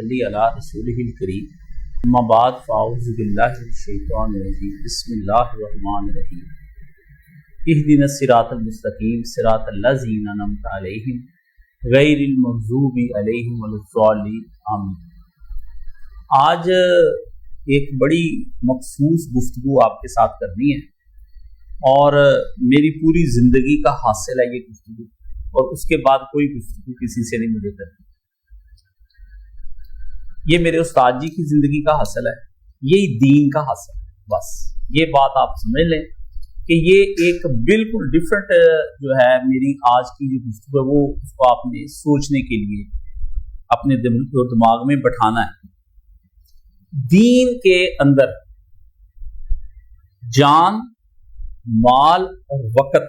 صلی علی رسولہ الکریم اما بعد فاعوذ باللہ من الشیطان الرجیم بسم اللہ الرحمن الرحیم اہدنا الصراط المستقیم صراط الذین انعمت علیہم غیر المغضوب علیہم ولا الضالین آمین۔ آج ایک بڑی مخصوص گفتگو آپ کے ساتھ کرنی ہے اور میری پوری زندگی کا حاصل ہے یہ گفتگو، اور اس کے بعد کوئی گفتگو کسی سے نہیں مجھے کرنی۔ یہ میرے استاد جی کی زندگی کا حاصل ہے، یہی دین کا حاصل ہے۔ بس یہ بات آپ سمجھ لیں کہ یہ ایک بالکل ڈفرینٹ جو ہے میری آج کی جو گفتگو ہے، وہ اس کو آپ نے سوچنے کے لیے اپنے دماغ میں بٹھانا ہے۔ دین کے اندر جان، مال اور وقت،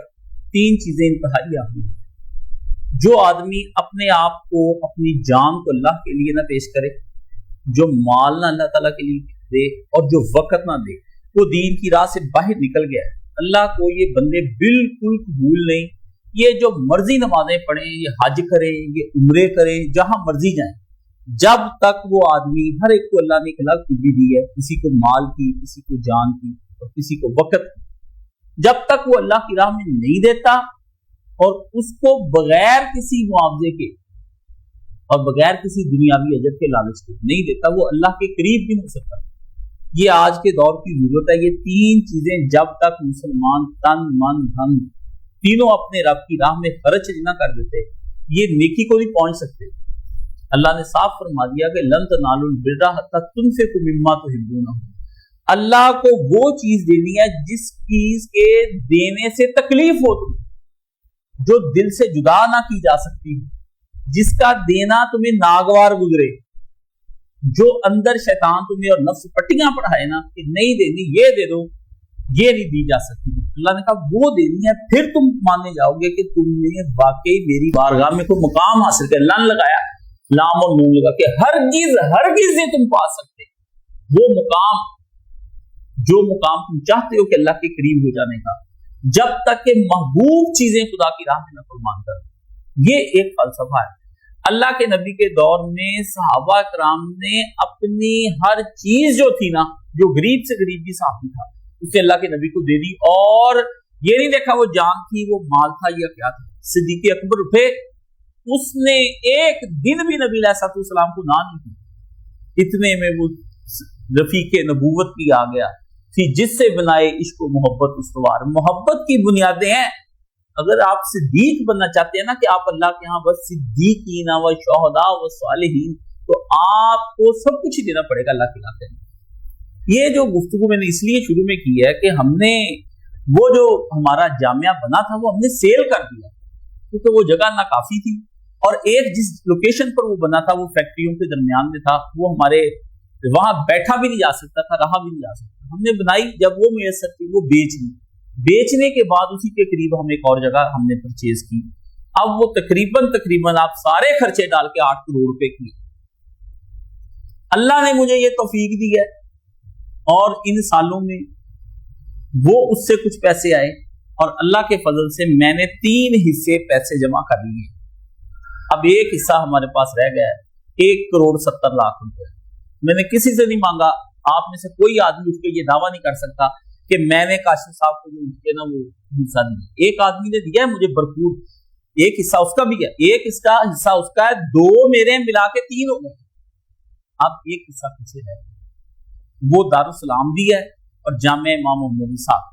تین چیزیں انتہائی اہم ہیں۔ جو آدمی اپنے آپ کو، اپنی جان کو اللہ کے لیے نہ پیش کرے، جو مال نہ اللہ تعالیٰ کے لیے دے اور جو وقت نہ دے، وہ دین کی راہ سے باہر نکل گیا ہے۔ اللہ کو یہ بندے بالکل قبول نہیں۔ یہ جو مرضی نمازیں پڑھیں، یہ حج کریں، یہ عمرے کریں، جہاں مرضی جائیں، جب تک وہ آدمی، ہر ایک کو اللہ نے ایک الگ خوبی دی ہے، کسی کو مال کی، کسی کو جان کی اور کسی کو وقت کی، جب تک وہ اللہ کی راہ میں نہیں دیتا اور اس کو بغیر کسی معاوضے کے اور بغیر کسی دنیاوی اجر کے لالچ کے نہیں دیتا، وہ اللہ کے قریب بھی نہیں ہو سکتا۔ یہ آج کے دور کی ضرورت ہے۔ یہ تین چیزیں جب تک مسلمان تن، من، دھن تینوں اپنے رب کی راہ میں خرچ نہ کر دیتے، یہ نیکی کو نہیں پہنچ سکتے۔ اللہ نے صاف فرما دیا کہ لن تنالوا البر حتی تنفقوا مما تحبون۔ اللہ کو وہ چیز دینی ہے جس چیز کے دینے سے تکلیف ہو تمہیں، جو دل سے جدا نہ کی جا سکتی، جس کا دینا تمہیں ناگوار گزرے، جو اندر شیطان تمہیں اور نفس پٹیاں پڑھائے نا کہ نہیں دینی، یہ دے دو، یہ نہیں دی جا سکتی۔ اللہ نے کہا وہ دینی ہے، پھر تم ماننے جاؤ گے کہ تم نے واقعی میری بارگاہ میں کوئی مقام حاصل کر، لن لگایا، لام اور نون لگا کہ ہرگز نہیں تم پا سکتے وہ مقام، جو مقام تم چاہتے ہو کہ اللہ کے قریب ہو جانے کا، جب تک کہ محبوب چیزیں خدا کی راہ میں نہ قربان کر۔ یہ ایک فلسفہ ہے۔ اللہ کے نبی کے دور میں صحابہ کرام نے اپنی ہر چیز جو تھی نا، جو غریب سے غریب بھی صحابی تھا، اسے اللہ کے نبی کو دے دی، اور یہ نہیں دیکھا وہ جان تھی، وہ مال تھا یا کیا تھا۔ صدیق اکبر اٹھے، اس نے ایک دن بھی نبی علیہ السلام کو نہ نہیں کی، اتنے میں وہ رفیق نبوت کی آ گیا تھی، جس سے بنائے عشق و محبت استوار۔ محبت کی بنیادیں ہیں۔ اگر آپ صدیق بننا چاہتے ہیں نا کہ آپ اللہ کے ہاں بس صدیقین و شہداء و صالحین، تو آپ کو سب کچھ ہی دینا پڑے گا اللہ کے علاقے میں۔ یہ جو گفتگو میں نے اس لیے شروع میں کی ہے کہ ہم نے وہ جو ہمارا جامعہ بنا تھا وہ ہم نے سیل کر دیا، کیونکہ وہ جگہ ناکافی تھی، اور ایک جس لوکیشن پر وہ بنا تھا وہ فیکٹریوں کے درمیان میں تھا، وہ ہمارے وہاں بیٹھا بھی نہیں جا سکتا تھا، رہا بھی نہیں جا سکتا۔ ہم نے بنائی، جب وہ میسر تھی وہ بیچ دی، بیچنے کے بعد اسی کے قریب ہم ایک اور جگہ ہم نے پرچیز کی۔ اب وہ تقریباً آپ سارے خرچے ڈال کے 8 کروڑ روپے کی۔ اللہ نے مجھے یہ توفیق دی ہے، اور ان سالوں میں وہ اس سے کچھ پیسے آئے، اور اللہ کے فضل سے میں نے 3 حصے پیسے جمع کر لیے۔ اب ایک حصہ ہمارے پاس رہ گیا ہے 1,70,00,000 روپے۔ میں نے کسی سے نہیں مانگا، آپ میں سے کوئی آدمی اس کے یہ دعویٰ نہیں کر سکتا کہ میں نے کاشف صاحب کو جو نا وہ حصہ دیا۔ ایک آدمی نے دیا ہے مجھے بھرپور، ایک حصہ اس کا بھی ہے، ایک حصہ اس کا ہے، 2 میرے ملا کے 3 ہو گئے۔ اب ایک حصہ پیچھے ہے، وہ دارالسلام بھی ہے اور جامع امام محمد صاحب،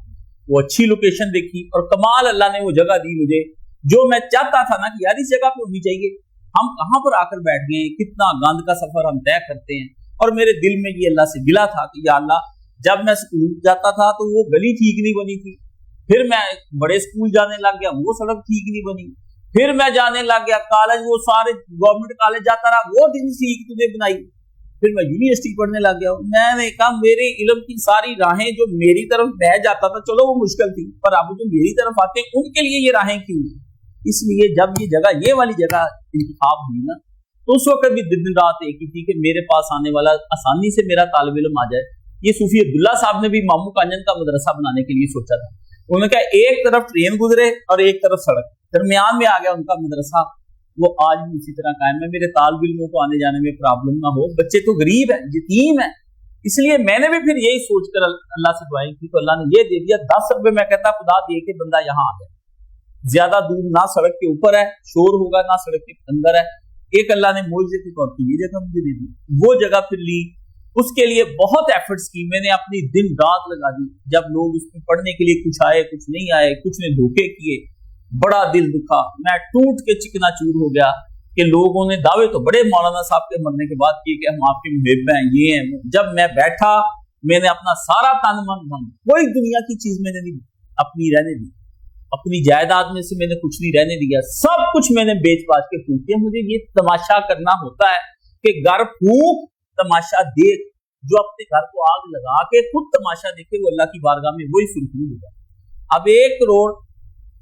وہ اچھی لوکیشن دیکھی، اور کمال اللہ نے وہ جگہ دی مجھے جو میں چاہتا تھا نا کہ یار اس جگہ پہ ہونی چاہیے۔ ہم کہاں پر آ کر بیٹھ گئے، کتنا گند کا سفر ہم طے کرتے ہیں، اور میرے دل میں یہ اللہ سے گلا تھا کہ یا اللہ، جب میں اسکول جاتا تھا تو وہ گلی ٹھیک نہیں بنی تھی، پھر میں بڑے اسکول جانے لگ گیا، وہ سڑک ٹھیک نہیں بنی، پھر میں جانے لگ گیا کالج، وہ سارے گورنمنٹ کالج جاتا رہا، وہ دن ٹھیک تجھے بنائی، پھر میں یونیورسٹی پڑھنے لگ گیا۔ میں نے کہا میرے علم کی ساری راہیں جو میری طرف بہ جاتا تھا، چلو وہ مشکل تھی، پر اب جو میری طرف آتے ہیں ان کے لیے یہ راہیں کیوں ہیں؟ اس لیے جب یہ جگہ، یہ والی جگہ انتخاب ہوئی نا، تو اس وقت بھی دن رات ایک ہی تھی کہ میرے پاس آنے والا آسانی سے میرا طالب علم آ جائے۔ یہ صوفی عبداللہ صاحب نے بھی مامو کانجن کا مدرسہ بنانے کے لیے سوچا تھا۔ انہوں نے کہا ایک طرف ٹرین گزرے اور ایک طرف سڑک، درمیان میں آ گیا ان کا مدرسہ، وہ آج بھی اسی طرح قائم ہے. میرے طالب علموں کو آنے جانے میں پرابلم نہ ہو. بچے تو غریب ہیں, یتیم ہیں, اس لیے میں نے بھی پھر یہی سوچ کر اللہ سے دعائیں کی تو اللہ نے یہ دے دیا. 10 روپے میں کہتا خدا دے کے بندہ یہاں آ جائے, زیادہ دور نہ سڑک کے اوپر ہے, شور ہوگا نہ سڑک کے اندر ہے. ایک اللہ نے معجزے کے طور پر یہ جگہ مجھے دے دی, وہ جگہ پھر لی. اس کے لیے بہت ایفرٹس کی میں نے, اپنی دن رات لگا دی. جب لوگ اس میں پڑھنے کے لیے کچھ آئے کچھ نہیں آئے, کچھ نے دھوکے کیے, بڑا دل دکھا. میں ٹوٹ کے چکنا چور ہو گیا کہ لوگوں نے دعوے تو بڑے مولانا صاحب کے مرنے کے بعد کیے کہ ہم آپ کے محب ہیں, یہ ہیں. جب میں بیٹھا میں نے اپنا سارا تن من دھن, کوئی دنیا کی چیز میں نے نہیں اپنی رہنے دی, اپنی جائیداد میں سے میں نے کچھ نہیں رہنے دیا, سب کچھ میں نے بیچ باچ کے پھونک دیا. مجھے یہ تماشا کرنا ہوتا ہے کہ گھر پھونک تماشا دیکھ. جو اپنے گھر کو آگ لگا کے خود تماشا دیکھے وہ اللہ کی بارگاہ میں وہی سرخرو ہوگا. اب 1 کروڑ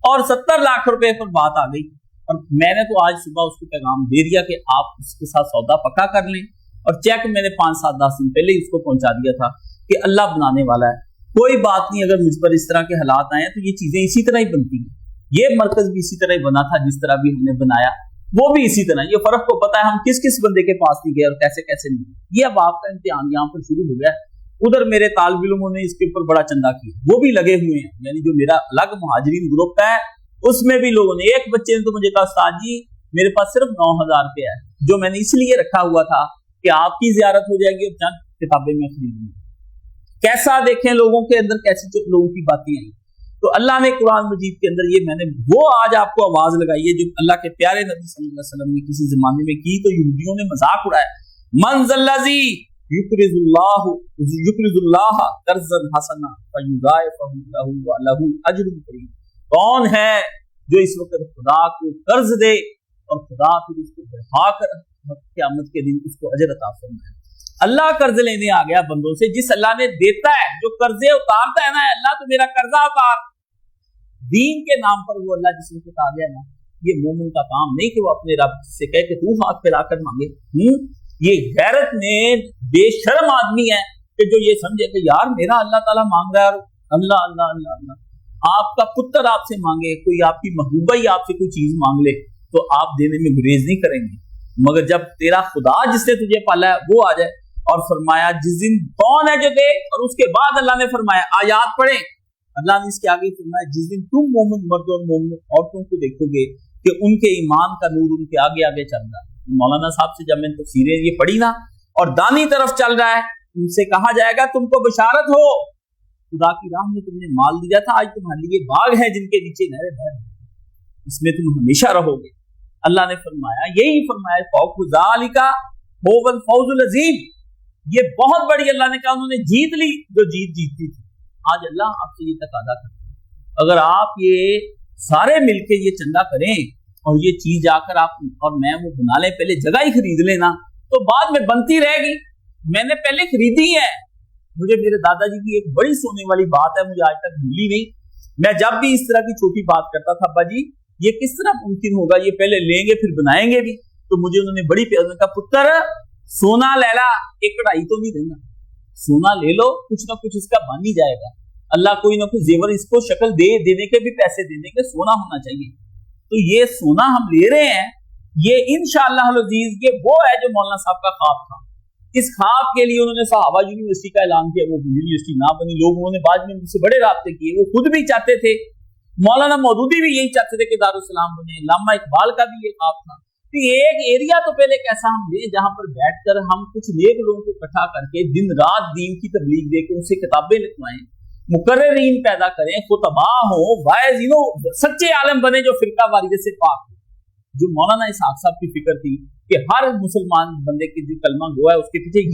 اور 70 لاکھ روپے پر بات آ گئی, اور میں نے تو آج صبح اس کو پیغام دے دیا کہ آپ اس کے ساتھ سودا پکا کر لیں. اور چیک میں نے 5 7 10 دن پہلے ہی اس کو پہنچا دیا تھا کہ اللہ بنانے والا ہے, کوئی بات نہیں. اگر مجھ پر اس طرح کے حالات آئے تو یہ چیزیں اسی طرح ہی بنتی ہیں. یہ مرکز بھی اسی طرح ہی بنا تھا جس طرح بھی ہم نے بنایا, وہ بھی اسی طرح. یہ فرق کو پتا ہے ہم کس کس بندے کے پاس نہیں گئے اور کیسے کیسے نہیں. یہ اب آپ کا امتحان یہاں پر شروع ہو گیا ہے. ادھر میرے طالب علموں نے اس کے اوپر بڑا چندہ کیا, وہ بھی لگے ہوئے ہیں. یعنی جو میرا الگ مہاجرین گروپ ہے اس میں بھی لوگوں نے, ایک بچے نے تو مجھے کہا استاد جی میرے پاس صرف 9,000 روپے ہے جو میں نے اس لیے رکھا ہوا تھا کہ آپ کی زیارت ہو جائے گی اور چند کتابیں میں خرید لوں. کیسا دیکھیں لوگوں کے اندر کیسی لوگوں کی باتیں آئی. تو اللہ نے قرآن مجید کے اندر یہ میں نے وہ آج آپ کو آواز لگائی ہے جو اللہ کے پیارے نبی صلی اللہ علیہ وسلم نے کسی زمانے میں کی تو یہودیوں نے مذاق اڑایا. من ذا الذی یقرض اللہ قرضا حسنا فیضاعفہ لہ ولہ اجر کریم. کون ہے جو اس وقت خدا کو قرض دے اور خدا پھر اس کو بڑھا کر قیامت کے دن اس کو اجر عطا فرمائے. اللہ قرض لینے آ گیا بندوں سے. جس اللہ نے دیتا ہے, جو قرضے اتارتا ہے نا, اللہ تو میرا قرضہ اتار. دین کے نام پر وہ اللہ جس وقت آ گیا نا, یہ مومن کا کام نہیں کہ وہ اپنے رب سے کہے کہ تو ہاتھ پھیلا کر مانگے. یہ غیرت میں بے شرم آدمی ہے کہ جو یہ سمجھے کہ یار میرا اللہ تعالیٰ مانگ رہا ہے اور اللہ اللہ اللہ اللہ. آپ کا پتر آپ سے مانگے, کوئی آپ کی محبوبہ ہی آپ سے کوئی چیز مانگ لے تو آپ دینے میں گریز نہیں کریں گے. مگر جب تیرا خدا جس نے تجھے پالا ہے وہ آ جائے اور فرمایا جس دن کون ہے جو دے, اور اس کے بعد اللہ نے فرمایا آیات پڑھیں, اللہ نے اس کے آگے فرمایا جس دن تم مومن مرد اور مومن عورتوں کو دیکھو گے کہ ان کے ایمان کا نور ان کے آگے آگے چل رہا ہے. مولانا صاحب سے جب میں نے تفسیریں یہ پڑھی نا, اور دانی طرف چل رہا ہے, ان سے کہا جائے گا تم کو بشارت ہو, خدا کی راہ میں تم نے مال دیا تھا, آج تمہارے لیے باغ ہے جن کے نیچے نہریں بہ رہی ہیں, اس میں تم ہمیشہ رہو گے. اللہ نے فرمایا یہی فرمایا فوق ذالک هو الفوز العظیم. یہ بہت بڑی اللہ نے کہا انہوں نے جیت لی جو جیتتی تھی. آج اللہ آپ سے یہ تقاضا کرتا ہے, اگر آپ یہ سارے مل کے یہ چندہ کریں اور یہ چیز جا کر آپ اور میں وہ بنا لیں, پہلے جگہ ہی خرید لینا تو بعد میں بنتی رہے گی. میں نے پہلے خریدی ہے. مجھے میرے دادا جی کی ایک بڑی سونے والی بات ہے, مجھے آج تک بھولی نہیں. میں جب بھی اس طرح کی چھوٹی بات کرتا تھا, ابا جی یہ کس طرح ممکن ہوگا, یہ پہلے لیں گے پھر بنائیں گے بھی. تو مجھے انہوں نے بڑی پیار میں کہا پتر سونا لے لا, ایک کڑائی تو نہیں دینا, سونا لے لو, کچھ نہ کچھ اس کا بن ہی جائے گا. اللہ کوئی نہ کوئی زیور اس کو شکل دے, دینے کے بھی پیسے دینے کے, سونا ہونا چاہیے. تو یہ سونا ہم لے رہے ہیں, یہ انشاءاللہ العزیز یہ وہ ہے جو مولانا صاحب کا خواب تھا. اس خواب کے لیے انہوں نے صحابہ یونیورسٹی کا اعلان کیا, وہ یونیورسٹی نہ بنی. لوگوں نے بعد میں ان سے بڑے رابطے کیے, وہ خود بھی چاہتے تھے, مولانا مودودی بھی یہی چاہتے تھے کہ دارالسلام بنے, علامہ اقبال کا بھی یہ خواب تھا کہ ایک ایریا تو پہلے کیسا ہم لیں جہاں پر بیٹھ کر ہم کچھ نیک لوگوں کو اکٹھا کر کے دن رات دین کی تبلیغ دے کے ان سے کتابیں لکھوائیں, مقررین پیدا کریں, خطباء ہوں, واعظین ہوں, سچے عالم بنے جو فرقہ واریت سے پاک ہو. جو مولانا اسحاق صاحب کی فکر تھی کہ ہر مسلمان بندے کی جو کلمہ گوا ہے اس کے پیچھے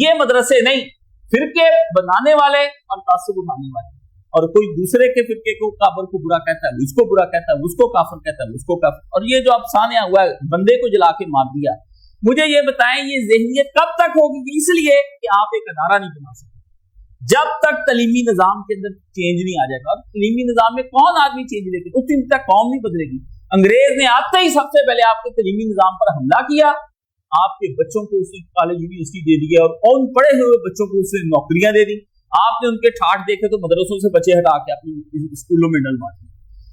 یہ مدرسے نہیں, فرقے بنانے والے اور تعصب اٹھانے والے, اور کوئی دوسرے کے فرقے کو کافر کو برا کہتا ہے, اس کو برا کہتا ہے, اس کو کافر کہتا ہے, اس کو کافر. اور یہ جو افسانہ ہوا ہے بندے کو جلا کے مار دیا, مجھے یہ بتائیں یہ ذہنیت کب تک ہوگی؟ اس لیے کہ آپ ایک ادارہ نہیں بنا سکتے جب تک تعلیمی نظام کے اندر چینج نہیں آ جائے گا. اور تعلیمی نظام میں کون آدمی چینج لے کے, اس دن تک قوم نہیں بدلے گی. انگریز نے آتے ہی سب سے پہلے آپ کے تعلیمی نظام پر حملہ کیا, آپ کے بچوں کو اس نے کالج یونیورسٹی دے دی اور ان پڑھے ہوئے بچوں کو اس نے نوکریاں دے دی. آپ نے ان کے ٹھاٹ دیکھے تو مدرسوں سے بچے ہٹا کے اپنی اسکولوں میں ڈلوا دی.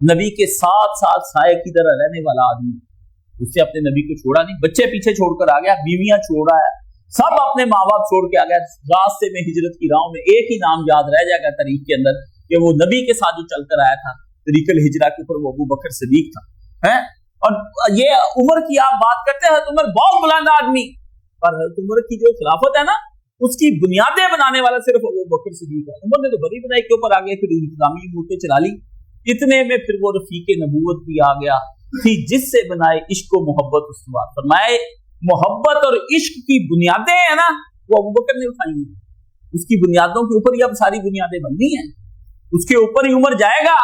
نبی کے ساتھ ساتھ سائے کی طرح رہنے والا آدمی، اس سے اپنے نبی کو چھوڑا نہیں، بچے پیچھے چھوڑ کر آ گیا، بیویاں چھوڑ آیا، سب اپنے ماں باپ چھوڑ کے آ گیا، راستے میں ہجرت کی راہوں میں ایک ہی نام یاد رہ جائے گا تاریخ کے اندر کہ وہ نبی کے ساتھ جو چل کر آیا تھا طریق الہجرہ کے اوپر، وہ ابو بکر صدیق تھا۔ اور یہ عمر کی آپ بات کرتے ہیں، عمر بہت بلند آدمی، پر عمر کی جو خلافت ہے نا، اس کی بنیادیں بنانے والا صرف ابو بکر صدیق ہے۔ عمر نے تو بڑی بنائی کے اوپر آ گئے، پھر اسلامی امورتیں چلا لی، اتنے میں پھر وہ رفیق نبوت بھی آ گیا تھی، جس سے بنائے عشق و محبت استوار۔ فرمائے محبت اور عشق کی بنیادیں ہیں نا، وہ ابو بکر نے اٹھائی ہیں، اس کی بنیادوں کے اوپر ہی اب ساری بنیادیں بننی ہیں، اس کے اوپر ہی عمر جائے گا،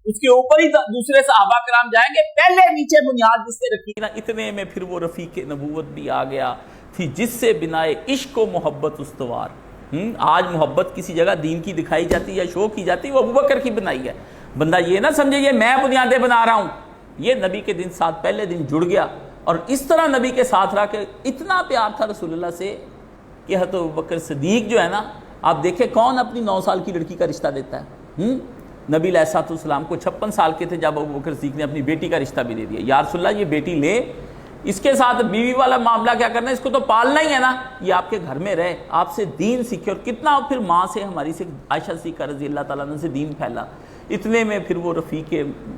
اس کے اوپر ہی دوسرے صحابہ کرام جائیں گے، پہلے نیچے بنیاد جس سے رکھی نا، اتنے میں پھر وہ رفیق نبوت بھی آ گیا تھی، جس سے بنائے عشق و محبت استوار۔ آج محبت کسی جگہ دین کی دکھائی جاتی ہے یا شو کی جاتی ہے، وہ ابو بکر کی بنائی ہے۔ بندہ یہ نہ سمجھے یہ میں بنیادیں بنا رہا ہوں، یہ نبی کے دن ساتھ پہلے دن جڑ گیا، اور اس طرح نبی کے ساتھ رہا کہ اتنا پیار تھا رسول اللہ سے کہ حضرت ابو بکر صدیق جو ہے نا، آپ دیکھیں کون اپنی 9 سال کی لڑکی کا رشتہ دیتا ہے؟ نبی علیہ السلام کو 56 سال کے تھے جب ابو بکر صدیق نے اپنی بیٹی کا رشتہ بھی دے دیا۔ یا رسول اللہ یہ بیٹی لے، اس کے ساتھ بیوی والا معاملہ کیا کرنا ہے، اس کو تو پالنا ہی ہے نا، یہ آپ کے گھر میں رہے، آپ سے دین سیکھے، اور کتنا پھر ماں سے ہماری سے عائشہ صدیقہ رضی اللہ تعالیٰ عنہ سے دین پھیلا۔ اتنے میں پھر وہ رفیق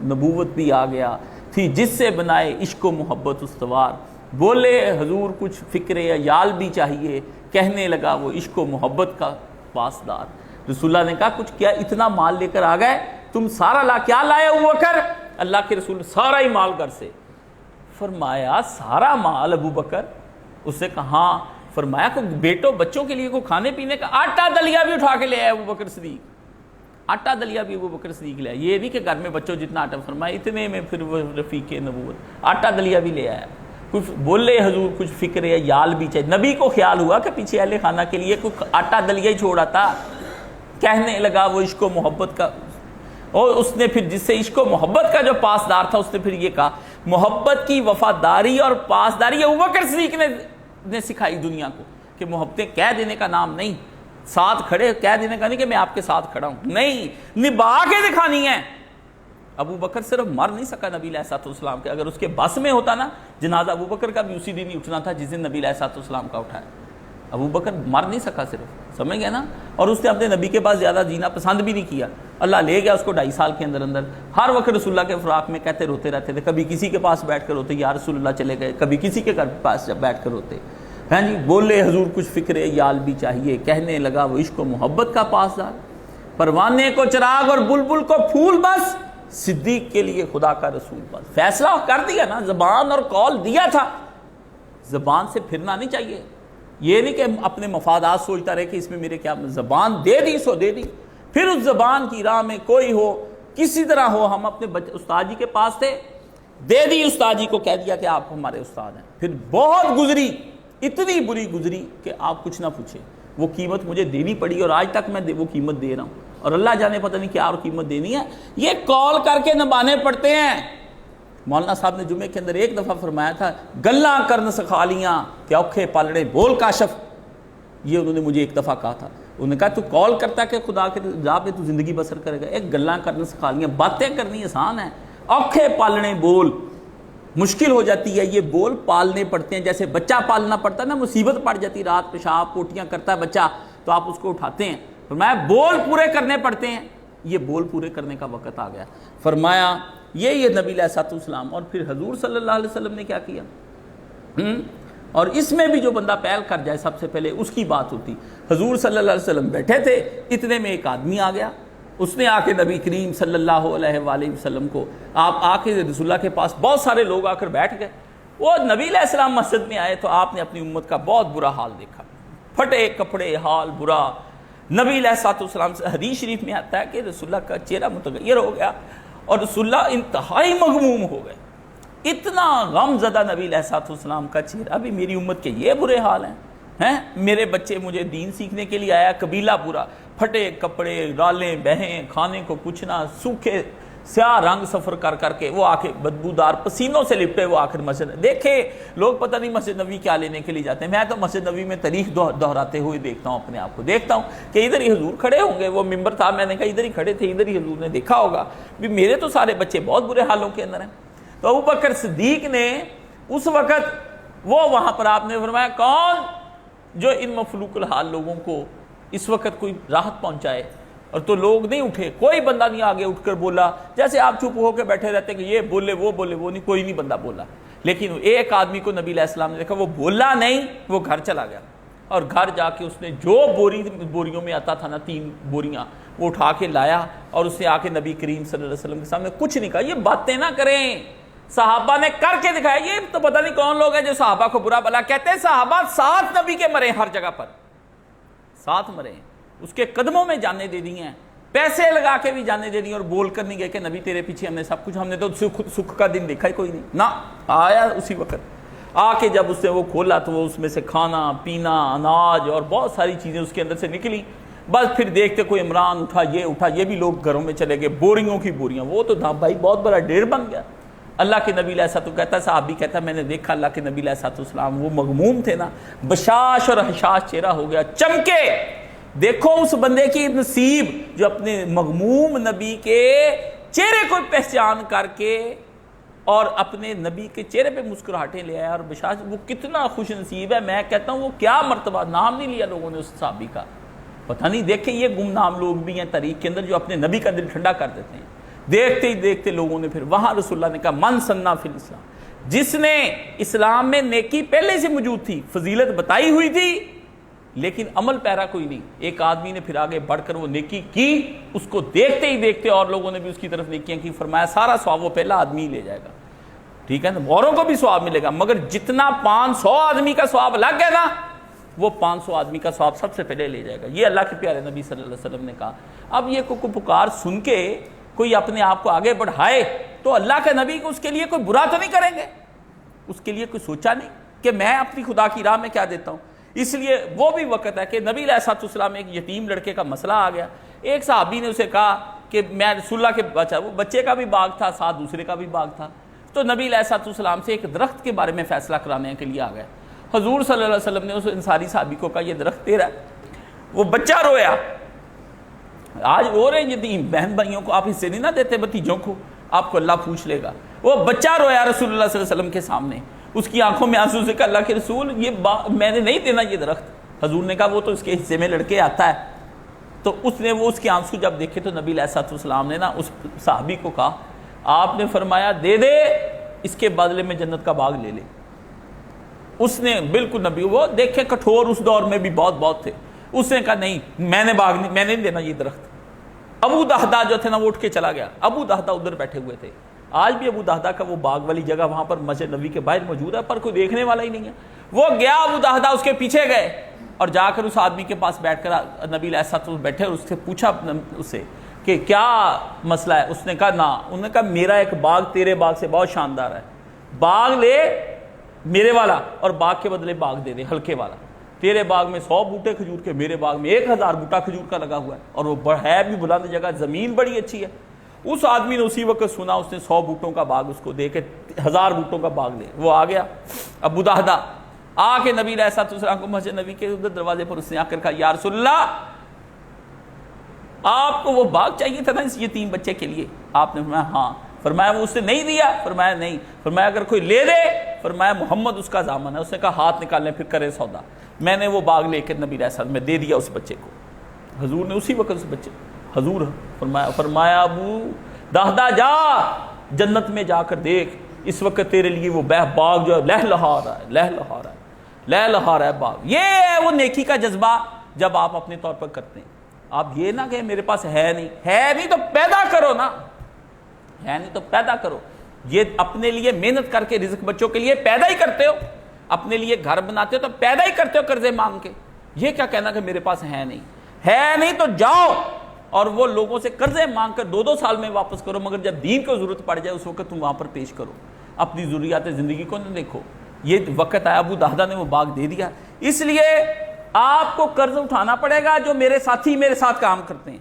نبوت بھی آ گیا تھی، جس سے بنائے عشق و محبت استوار۔ بولے حضور کچھ فکر عیال بھی چاہیے، کہنے لگا وہ عشق و محبت کا پاسدار۔ رسول اللہ نے کہا کچھ کیا اتنا مال لے کر آ گئے تم، سارا لا کیا لائے ابو بکر؟ اللہ کے رسول سارا ہی مال گھر سے۔ فرمایا سارا مال ابو بکر؟ اس سے کہا ہاں۔ فرمایا کوئی بیٹوں بچوں کے لیے کوئی کھانے پینے کا آٹا دلیا بھی اٹھا کے لے آیا ابو بکر صدیق، آٹا دلیا بھی ابو بکر صدیق لے آیا، یہ نہیں کہ گھر میں بچوں جتنا آٹا۔ فرمایا اتنے میں پھر وہ رفیق نبوت آٹا دلیا بھی لے آیا۔ کچھ بولے حضور کچھ فکر ہے یال بھی چاہیے، نبی کو خیال ہوا کہ پیچھے اہل خانہ کے لیے کوئی آٹا دلیا ہی چھوڑا تھا، کہنے لگا وہ عشق و محبت کا، اور اس نے پھر جس سے عشق و محبت کا جو پاسدار تھا، اس نے پھر یہ کہا محبت کی وفاداری اور پاسداری ابو بکر صدیق نے سکھائی دنیا کو، کہ محبتیں کہہ دینے کا نام نہیں، ساتھ کھڑے کہہ دینے کا نہیں کہ میں آپ کے ساتھ کھڑا ہوں، نہیں، نبھا کے دکھانی ہے۔ ابو بکر صرف مر نہیں سکا نبی علیہ السلام کے، اگر اس کے بس میں ہوتا نا، جنازہ ابو بکر کا بھی اسی دن ہی اٹھنا تھا جس دن نبی علیہ السلام کا اٹھایا۔ ابو بکر مر نہیں سکا صرف، سمجھ گئے نا، اور اس نے اپنے نبی کے پاس زیادہ جینا پسند بھی نہیں کیا، اللہ لے گیا اس کو 2.5 سال کے اندر اندر۔ ہر وقت رسول اللہ کے فراق میں کہتے روتے رہتے تھے، کبھی کسی کے پاس بیٹھ کر روتے یا رسول اللہ چلے گئے، کبھی کسی کے پاس بیٹھ کر روتے۔ ہاں جی، بولے حضور کچھ فکر یال بھی چاہیے، کہنے لگا وہ عشق و محبت کا پاسدار، پروانے کو چراغ اور بلبل کو پھول، بس صدیق کے لیے خدا کا رسول، بس فیصلہ کر دیا نا، زبان اور قول دیا تھا، زبان سے پھرنا نہیں چاہیے، یہ نہیں کہ اپنے مفادات سوچتا رہے کہ اس میں میرے کیا، زبان دے دی سو دے دی، پھر اس زبان کی راہ میں کوئی ہو کسی طرح ہو، ہم اپنے استاد جی کے پاس تھے، دے دی استاد جی کو، کہہ دیا کہ آپ ہمارے استاد ہیں، پھر بہت گزری، اتنی بری گزری کہ آپ کچھ نہ پوچھیں، وہ قیمت مجھے دینی پڑی، اور آج تک میں وہ قیمت دے رہا ہوں، اور اللہ جانے پتہ نہیں کیا اور قیمت دینی ہے، یہ کال کر کے نبھانے پڑتے ہیں۔ مولانا صاحب نے جمعے کے اندر ایک دفعہ فرمایا تھا، گلاں کرن سکھالیاں تے اوکھے پالڑے بول کاشف، یہ انہوں نے مجھے ایک دفعہ کہا تھا، انہوں نے کہا تو کال کرتا کہ خدا کے راہ پہ تو زندگی بسر کرے گا، ایک گلاں کرن سکھالیاں، باتیں کرنی آسان ہے، اوکھے پالنے بول مشکل ہو جاتی ہے، یہ بول پالنے پڑتے ہیں، جیسے بچہ پالنا پڑتا ہے نا، مصیبت پڑ جاتی، رات پیشاب پوٹیاں کرتا ہے بچہ تو آپ اس کو اٹھاتے ہیں، فرمایا بول پورے کرنے پڑتے ہیں، یہ بول پورے کرنے کا وقت آ گیا۔ فرمایا یہ نبی علیہ السلام، اور پھر حضور صلی اللہ علیہ وسلم نے کیا کیا، اور اس میں بھی جو بندہ پہل کر جائے سب سے پہلے اس کی بات ہوتی۔ حضور صلی اللہ علیہ وسلم بیٹھے تھے، اتنے میں ایک آدمی آ گیا، اس نے آ کے نبی کریم صلی اللہ علیہ وآلہ وسلم کو، آپ آ کے رسول اللہ کے پاس بہت سارے لوگ آ کر بیٹھ گئے، وہ نبی علیہ السلام مسجد میں آئے تو آپ نے اپنی امت کا بہت برا حال دیکھا، پھٹے کپڑے، حال برا۔ نبی علیہ السلام سے حدیث شریف میں آتا ہے کہ رسول اللہ کا چہرہ متغیر ہو گیا، اور رسول اللہ انتہائی مغموم ہو گئے، اتنا غم زدہ نبی علیہ السلام کا چہرہ بھی، میری امت کے یہ برے حال ہیں، میرے بچے مجھے دین سیکھنے کے لیے آیا، قبیلہ پورا، پھٹے کپڑے، رالیں بہیں، کھانے کو کچھ نہ، سوکھے سیاہ رنگ سفر کر کر کے وہ آ کے بدبودار پسینوں سے لپٹے وہ آخر مسجد دیکھے لوگ پتہ نہیں مسجد نبی کیا لینے کے لیے جاتے ہیں. میں تو مسجد نبی میں تاریخ دہراتے ہوئے دیکھتا ہوں اپنے آپ کو, دیکھتا ہوں کہ ادھر ہی حضور کھڑے ہوں گے, وہ ممبر تھا میں نے کہا ادھر ہی کھڑے تھے, ادھر ہی حضور نے دیکھا ہوگا بھی میرے تو سارے بچے بہت برے حالوں کے اندر ہیں. تو ابو بکر صدیق نے اس وقت وہ وہاں پر آپ نے فرمایا کون جو ان مفلوق الحال لوگوں کو اس وقت کوئی راحت پہنچائے, اور تو لوگ نہیں اٹھے, کوئی بندہ نہیں آگے اٹھ کر بولا. جیسے آپ چپ ہو کے بیٹھے رہتے کہ یہ بولے وہ نہیں, کوئی نہیں بندہ بولا. لیکن ایک آدمی کو نبی علیہ السلام نے دیکھا, وہ بولا نہیں, وہ گھر چلا گیا, اور گھر جا کے اس نے جو بوریوں میں آتا تھا نا 3 بوریاں وہ اٹھا کے لایا, اور اس نے آ کے نبی کریم صلی اللہ علیہ وسلم کے سامنے کچھ نہیں کہا. یہ باتیں نہ کریں, صحابہ نے کر کے دکھایا. یہ تو پتہ نہیں کون لوگ ہیں جو صحابہ کو برا بھلا کہتے ہیں. صحابہ ساتھ نبی کے مرے ہر جگہ پر, ساتھ مرے, اس کے قدموں میں جانیں دے دی ہیں, پیسے لگا کے بھی جانیں دے دی, اور بول کر نہیں گئے کہ نبی تیرے پیچھے ہم نے سب کچھ, ہم نے تو سکھ کا دن دیکھا ہی کوئی نہیں نہ. آیا اسی وقت آ کے جب اس نے وہ کھولا تو وہ اس میں سے کھانا پینا اناج اور بہت ساری چیزیں اس کے اندر سے نکلی. بس پھر دیکھتے کوئی عمران اٹھا, یہ بھی لوگ گھروں میں چلے گئے, بوریوں کی بوریاں. وہ تو بھائی بہت بڑا ڈھیر بن گیا. اللہ کے نبی علیہ السلام کہتا ہے, صحابی کہتا ہے میں نے دیکھا اللہ کے نبی علیہ السلام وہ مغموم تھے نا, بشاش اور حشاش چہرہ ہو گیا, چمکے. دیکھو اس بندے کی نصیب جو اپنے مغموم نبی کے چہرے کو پہچان کر کے اور اپنے نبی کے چہرے پہ مسکراہٹیں لے آیا, اور بشاش, وہ کتنا خوش نصیب ہے. میں کہتا ہوں وہ کیا مرتبہ, نام نہیں لیا لوگوں نے اس صحابی کا, پتہ نہیں. دیکھیں یہ گمنام لوگ بھی ہیں تاریخ کے اندر جو اپنے نبی کا دل ٹھنڈا کر دیتے ہیں. دیکھتے ہی دیکھتے لوگوں نے پھر وہاں رسول اللہ نے کہا من سنہ فی الاسلام, جس نے اسلام میں نیکی پہلے سے موجود تھی, فضیلت بتائی ہوئی تھی, لیکن عمل پیرا کوئی نہیں. ایک آدمی نے پھر آگے بڑھ کر وہ نیکی کی, اس کو دیکھتے ہی دیکھتے اور لوگوں نے بھی اس کی طرف نیکیاں کی. فرمایا سارا ثواب وہ پہلا آدمی ہی لے جائے گا, ٹھیک ہے نا, اوروں کو بھی ثواب ملے گا, مگر جتنا 500 آدمی کا ثواب لگ گیا نا, وہ 500 آدمی کا ثواب سب سے پہلے لے جائے گا. یہ اللہ کے پیارے نبی صلی اللہ علیہ وسلم نے کہا. اب یہ کوئی پکار سن کے کوئی اپنے آپ کو آگے بڑھائے تو اللہ کے نبی کو اس کے لیے کوئی برا تو نہیں کریں گے, اس کے لیے کوئی سوچا نہیں کہ میں اپنی خدا کی راہ میں کیا دیتا ہوں. اس لیے وہ بھی وقت ہے کہ نبی علیہ السلام ایک یتیم لڑکے کا مسئلہ آ گیا. ایک صحابی نے اسے کہا کہ میں رسول اللہ کے وہ بچے کا بھی باغ تھا, ساتھ دوسرے کا بھی باغ تھا, تو نبی علیہ السلام سے ایک درخت کے بارے میں فیصلہ کرانے کے لیے آ گئے. حضور صلی اللہ علیہ وسلم نے اس انصاری صحابی کو کہا یہ درخت تیرا ہے. وہ بچہ رویا. آج رو رہے یتیم بہن بھائیوں کو آپ حصے نہیں نہ دیتے, بھتیجوں کو, آپ کو اللہ پوچھ لے گا. وہ بچہ رویا رسول اللہ صلی اللہ علیہ وسلم کے سامنے, اس کی آنکھوں میں آنسو سے کہا اللہ کے رسول یہ میں نے نہیں دینا یہ درخت. حضور نے کہا وہ تو اس کے حصے میں لڑکے آتا ہے. تو اس نے وہ اس کے آنسو جب دیکھے تو نبی علیہ السلام نے نا اس صحابی کو کہا, آپ نے فرمایا دے دے, اس کے بدلے میں جنت کا باغ لے لے. اس نے بالکل نبی, وہ دیکھیں کٹھور اس دور میں بھی بہت تھے, اس نے کہا نہیں میں نے نہیں دینا یہ درخت. ابو دہدا جو تھے نا وہ اٹھ کے چلا گیا. ابو دہدا ادھر بیٹھے ہوئے تھے. آج بھی ابو دہدا کا وہ باغ والی جگہ وہاں پر مسجد نبی کے باہر موجود ہے, پر کوئی دیکھنے والا ہی نہیں ہے. وہ گیا ابو دہدا, اس کے پیچھے گئے اور جا کر اس آدمی کے پاس بیٹھ کر نبی علیہ السلام بیٹھے اور اس سے پوچھا اس سے کہ کیا مسئلہ ہے. اس نے کہا نا, انہوں نے کہا میرا ایک باغ تیرے باغ سے بہت شاندار ہے, باغ لے میرے والا اور باغ کے بدلے باغ دے دے ہلکے والا. تیرے باغ میں 100 بوٹے کھجور کے, میرے باغ میں 1000 بوٹا کھجور کا لگا ہوا ہے, اور وہ ہے بھی بلند جگہ, زمین بڑی اچھی ہے. اس آدمی نے اسی وقت سنا, اس نے 100 بوٹوں کا باغ اس کو دے کے 1000 بوٹوں کا باغ لے. وہ آ گیا ابو دہدا, آ کے نبی علیہ السلام کو مسجد نبی کے ادھر دروازے پر اس نے آ کر کہا یا رسول اللہ آپ کو وہ باغ چاہیے تھا نا اس یتیم بچے کے لیے. آپ نے فرمایا ہاں. فرمایا وہ اس نے نہیں دیا. فرمایا نہیں. فرمایا اگر کوئی لے دے, فرمایا محمد اس کا ضامن ہے. اس نے کہا ہاتھ نکالنے پھر کرے سودا. میں نے وہ باغ لے کے نبی علیہ السلام میں دے دیا اس بچے کو. حضور نے اسی وقت اس بچے حضور فرمایا ابو دہدا جا جنت میں جا کر دیکھ, اس وقت تیرے لیے وہ باغ جو ہے لہلہا رہا ہے باغ. یہ ہے وہ نیکی کا جذبہ جب آپ اپنے طور پر کرتے ہیں. آپ یہ نہ کہ میرے پاس ہے نہیں تو پیدا کرو نا, ہے نہیں تو پیدا کرو. یہ اپنے لیے محنت کر کے رزق بچوں کے لیے پیدا ہی کرتے ہو, اپنے لیے گھر بناتے ہو تو پیدا ہی کرتے ہو قرضے مانگ کے. یہ کیا کہنا کہ میرے پاس ہے نہیں تو جاؤ اور وہ لوگوں سے قرضے مانگ کر 2 سال میں واپس کرو, مگر جب دین کو ضرورت پڑ جائے اس وقت تم وہاں پر پیش کرو. اپنی ضروریات زندگی کو نہ دیکھو. یہ وقت آیا, ابو دہدا نے وہ باغ دے دیا. اس لیے آپ کو قرض اٹھانا پڑے گا جو میرے ساتھی میرے ساتھ کام کرتے ہیں,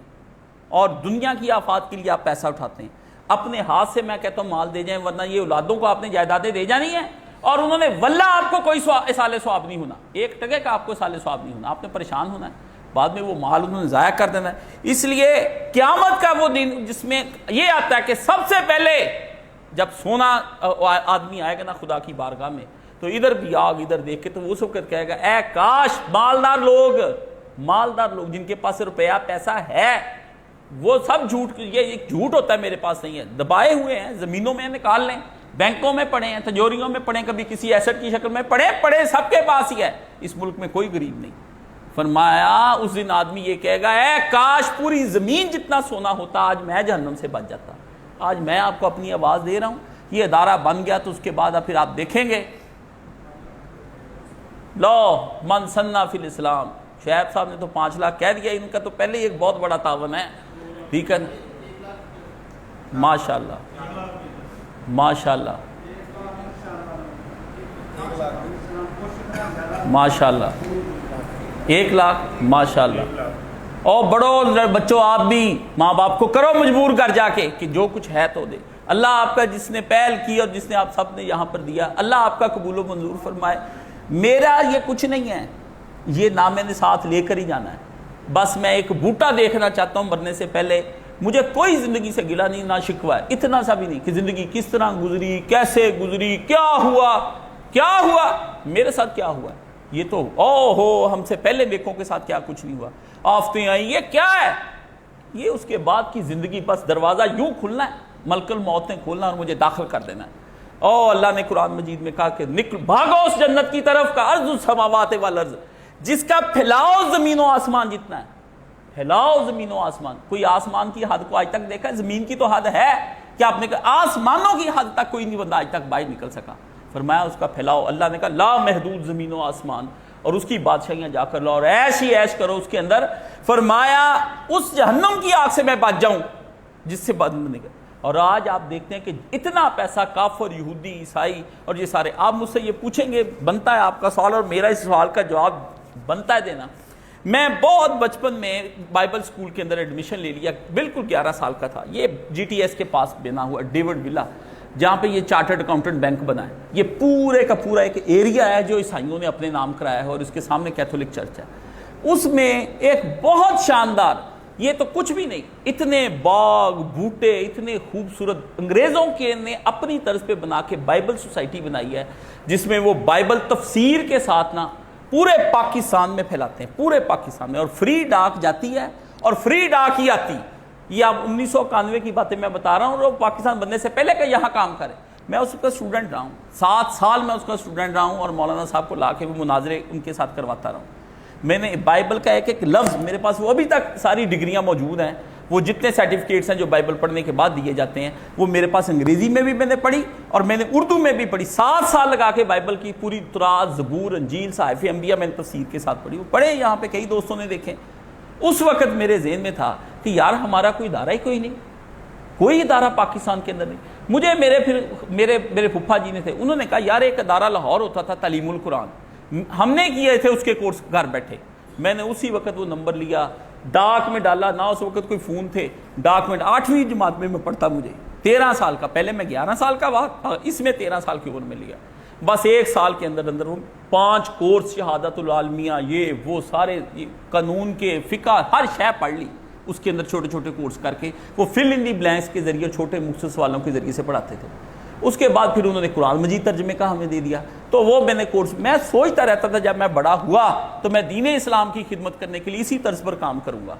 اور دنیا کی آفات کے لیے آپ پیسہ اٹھاتے ہیں. اپنے ہاتھ سے میں کہتا ہوں مال دے جائیں، ورنہ یہ اولادوں کو آپ نے جائیدادیں دے جانی ہیں، اور انہوں نے واللہ آپ کو کوئی اصال ثواب نہیں ہونا، ایک ٹکے کا آپ کو اصال ثواب نہیں ہونا، آپ نے پریشان ہونا ہے، بعد میں وہ مال انہوں نے ضائع کر دینا ہے۔ اس لیے قیامت کا وہ دن جس میں یہ آتا ہے کہ سب سے پہلے جب سونا آدمی آئے گا نا خدا کی بارگاہ میں، تو ادھر بھی آگ ادھر دیکھ کے تو وہ سب کہے گا اے کاش مالدار لوگ جن کے پاس روپیہ پیسہ ہے، وہ سب جھوٹ، یہ ایک جھوٹ ہوتا ہے میرے پاس نہیں ہے، دبائے ہوئے ہیں، زمینوں میں نکال لیں، بینکوں میں پڑے ہیں، تجوریوں میں پڑے ہیں، کبھی کسی ایسٹ کی شکل میں پڑے سب کے پاس ہی ہے، اس ملک میں کوئی غریب نہیں۔ فرمایا اس دن آدمی یہ کہے گا اے کاش پوری زمین جتنا سونا ہوتا، آج میں جہنم سے بچ جاتا، آج میں آپ کو اپنی آواز دے رہا ہوں، یہ ادارہ بن گیا تو اس کے بعد پھر آپ دیکھیں گے لو من سنہ فی الاسلام، شعیب صاحب نے تو 5 لاکھ کہہ دیا، ان کا تو پہلے ہی ایک بہت بڑا تعاون ہے، ٹھیک ہے نا؟ ماشاءاللہ ماشاءاللہ ماشاءاللہ 1 لاکھ ماشاءاللہ۔ اور بڑوں بچوں آپ بھی ماں باپ کو کرو مجبور کر جا کے کہ جو کچھ ہے تو دے، اللہ آپ کا جس نے پہل کی اور جس نے آپ سب نے یہاں پر دیا، اللہ آپ کا قبول و منظور فرمائے۔ میرا یہ کچھ نہیں ہے، یہ نام میں نے ساتھ لے کر ہی جانا ہے، بس میں ایک بوٹا دیکھنا چاہتا ہوں مرنے سے پہلے، مجھے کوئی زندگی سے گلہ نہیں، نہ شکوہ ہے، اتنا سا بھی نہیں کہ زندگی کس طرح گزری، کیسے گزری، کیا ہوا میرے ساتھ، کیا ہوا ہے یہ تو ہم سے پہلے نیکوں کے ساتھ کیا کچھ نہیں ہوا، آفتیں آئیں، یہ کیا ہے، یہ اس کے بعد کی زندگی، بس دروازہ یوں کھلنا ہے، ملک الموت نے کھولنا اور مجھے داخل کر دینا ہے۔ اللہ نے قرآن مجید میں کہا کہ بھاگو اس جنت کی طرف کا ارض السماوات والارض، جس کا پھیلاؤ زمین و آسمان جتنا ہے، پھیلاؤ زمین و آسمان، کوئی آسمان کی حد کو آج تک دیکھا ہے؟ زمین کی تو حد ہے کہ آپ نے کہا آسمانوں کی حد تک کوئی نہیں بندہ آج تک باہر نکل سکا، فرمایا اس کا پھیلاؤ، اللہ نے کہا لا محدود زمین و آسمان، اور اس کی بادشاہیاں جا کر لو اور ایش ہی ایش کرو اس کے اندر، فرمایا اس جہنم کی آگ سے میں بچ جاؤں جس سے بند نکل۔ اور آج آپ دیکھتے ہیں کہ اتنا پیسہ کافر، یہودی، عیسائی اور یہ سارے، آپ مجھ سے یہ پوچھیں گے، بنتا ہے آپ کا سوال اور میرا اس سوال کا جواب بنتا ہے دینا۔ میں بہت بچپن میں بائبل سکول کے اندر ایڈمیشن لے لیا، بالکل 11 سال کا تھا، یہ جی ٹی ایس کے پاس بنا ہوا ڈیوڈ ولا، جہاں پہ یہ چارٹرڈ اکاؤنٹنٹ بینک بنا ہے، یہ پورے کا پورا ایک ایریا ہے جو عیسائیوں نے اپنے نام کرایا ہے، اور اس کے سامنے کیتھولک چرچ ہے، اس میں ایک بہت شاندار، یہ تو کچھ بھی نہیں، اتنے باغ بوٹے، اتنے خوبصورت، انگریزوں کے نے اپنی طرز پہ بنا کے بائبل سوسائٹی بنائی ہے، جس میں وہ بائبل تفسیر کے ساتھ نا پورے پاکستان میں پھیلاتے ہیں، پورے پاکستان میں، اور فری ڈاک جاتی ہے اور فری ڈاک ہی آتی۔ یہ اب 1991 کی باتیں میں بتا رہا ہوں، اور وہ پاکستان بننے سے پہلے کہ یہاں کام کرے، میں اس کا اسٹوڈنٹ رہا ہوں، 7 سال میں اس کا اسٹوڈنٹ رہا ہوں، اور مولانا صاحب کو لا کے بھی مناظرے ان کے ساتھ کرواتا رہا ہوں۔ میں نے بائبل کا ایک ایک لفظ میرے پاس، وہ ابھی تک ساری ڈگریاں موجود ہیں، وہ جتنے سرٹیفکیٹس ہیں جو بائبل پڑھنے کے بعد دیے جاتے ہیں، وہ میرے پاس انگریزی میں بھی میں نے پڑھی اور میں نے اردو میں بھی پڑھی، 7 سال لگا کے بائبل کی پوری تورات، زبور، انجیل، صحائف انبیاء میں نے تفسیر کے ساتھ پڑھی، وہ پڑھے یہاں پہ کئی دوستوں نے دیکھے۔ اس وقت میرے ذہن میں تھا کہ یار ہمارا کوئی ادارہ ہی کوئی نہیں، کوئی ادارہ پاکستان کے اندر نہیں۔ مجھے میرے پھپھا جی نے تھے، انہوں نے کہا یار ایک ادارہ لاہور ہوتا تھا تعلیم القرآن، ہم نے کیے تھے اس کے کورس گھر بیٹھے، میں نے اسی وقت وہ نمبر لیا، ڈاک میں ڈالا، نہ اس وقت کوئی فون تھے، ڈاک میں 8ویں جماعت میں پڑھتا، مجھے 13 سال کا، پہلے میں 11 سال کا وقت، اس میں 13 سال کی عمر میں لیا، بس 1 سال کے اندر اندر وہ 5 کورس، شہادت العالمیہ، یہ وہ سارے قانون کے، فقہ، ہر شے پڑھ لی، اس کے اندر چھوٹے چھوٹے کورس کر کے وہ فل ان دی بلینکس کے ذریعے چھوٹے مختصر سوالوں کے ذریعے سے پڑھاتے تھے۔ اس کے بعد پھر انہوں نے قرآن مجید ترجمے کا ہمیں دے دیا، تو وہ میں نے کورس، میں سوچتا رہتا تھا جب میں بڑا ہوا تو میں دین اسلام کی خدمت کرنے کے لیے اسی طرز پر کام کروں گا،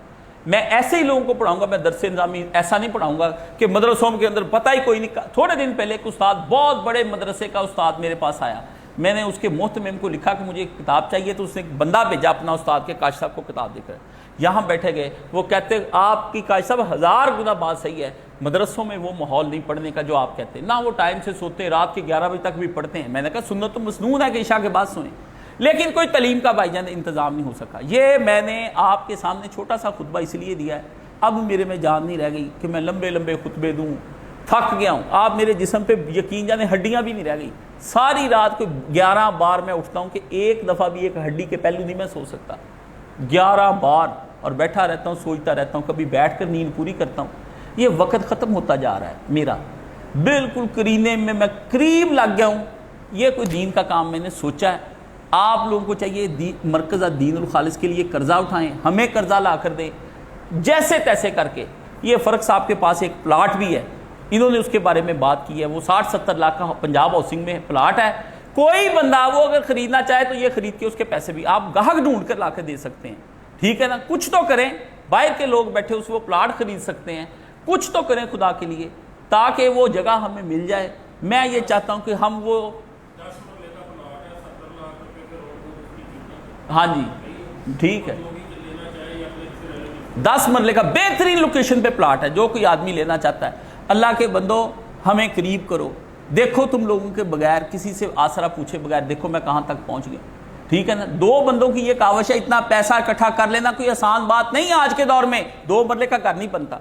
میں ایسے ہی لوگوں کو پڑھاؤں گا، میں درس نظامی ایسا نہیں پڑھاؤں گا کہ مدرسوں کے اندر پتہ ہی کوئی نہیں۔ تھوڑے دن پہلے ایک استاد، بہت بڑے مدرسے کا استاد میرے پاس آیا، میں نے اس کے محتمم کو لکھا کہ مجھے ایک کتاب چاہیے، تو اس نے ایک بندہ بھیجا اپنا استاد کے، کاش صاحب کو کتاب دے کر، یہاں بیٹھے گئے، وہ کہتے آپ کی کاش صاحب 1000 گنا بات صحیح ہے، مدرسوں میں وہ ماحول نہیں پڑھنے کا جو آپ کہتے ہیں، نہ وہ ٹائم سے سوتے، رات کے 11 بجے تک بھی پڑھتے ہیں۔ میں نے کہا سنت و مسنون ہے کہ عشاء کے بعد سوئیں، لیکن کوئی تعلیم کا بھائی جان انتظام نہیں ہو سکا۔ یہ میں نے آپ کے سامنے چھوٹا سا خطبہ اس لیے دیا ہے، اب میرے میں جان نہیں رہ گئی کہ میں لمبے لمبے خطبے دوں، تھک گیا ہوں، آپ میرے جسم پہ یقین جانے ہڈیاں بھی نہیں رہ گئی، ساری رات کو 11 بار میں اٹھتا ہوں کہ ایک دفعہ بھی ایک ہڈی کے پہلو نہیں میں سو سکتا، 11 بار، اور بیٹھا رہتا ہوں، سوچتا رہتا ہوں، کبھی بیٹھ کر نیند پوری کرتا ہوں۔ یہ وقت ختم ہوتا جا رہا ہے میرا، بالکل کرینے میں قریب لگ گیا ہوں. یہ کوئی دین کا کام میں نے سوچا ہے؟ آپ لوگوں کو چاہیے مرکزہ دین الخالص کے لیے قرضہ اٹھائیں، ہمیں قرضہ لا کر دیں جیسے تیسے کر کے. یہ فرق صاحب کے پاس ایک پلاٹ بھی ہے، انہوں نے اس کے بارے میں بات کی ہے، وہ 60-70 لاکھ کا پنجاب ہاؤسنگ میں پلاٹ ہے. کوئی بندہ وہ اگر خریدنا چاہے تو یہ خرید کے اس کے پیسے بھی آپ گاہک ڈھونڈ کر لا کے دے سکتے ہیں. ٹھیک ہے نا؟ کچھ تو کریں، باہر کے لوگ بیٹھے اس وہ پلاٹ خرید سکتے ہیں، کچھ تو کریں خدا کے لیے تاکہ وہ جگہ ہمیں مل جائے. میں یہ چاہتا ہوں کہ ہم وہ ہاں جی ٹھیک ہے 10 مرلے کا بہترین لوکیشن پہ پلاٹ ہے، جو کوئی آدمی لینا چاہتا ہے. اللہ کے بندو ہمیں قریب کرو، دیکھو تم لوگوں کے بغیر کسی سے آسرا پوچھے بغیر دیکھو میں کہاں تک پہنچ گیا. ٹھیک ہے نا؟ 2 بندوں کی یہ کاوش ہے، اتنا پیسہ اکٹھا کر لینا کوئی آسان بات نہیں ہے. آج کے دور میں 2 مرلے کا گھر نہیں بنتا.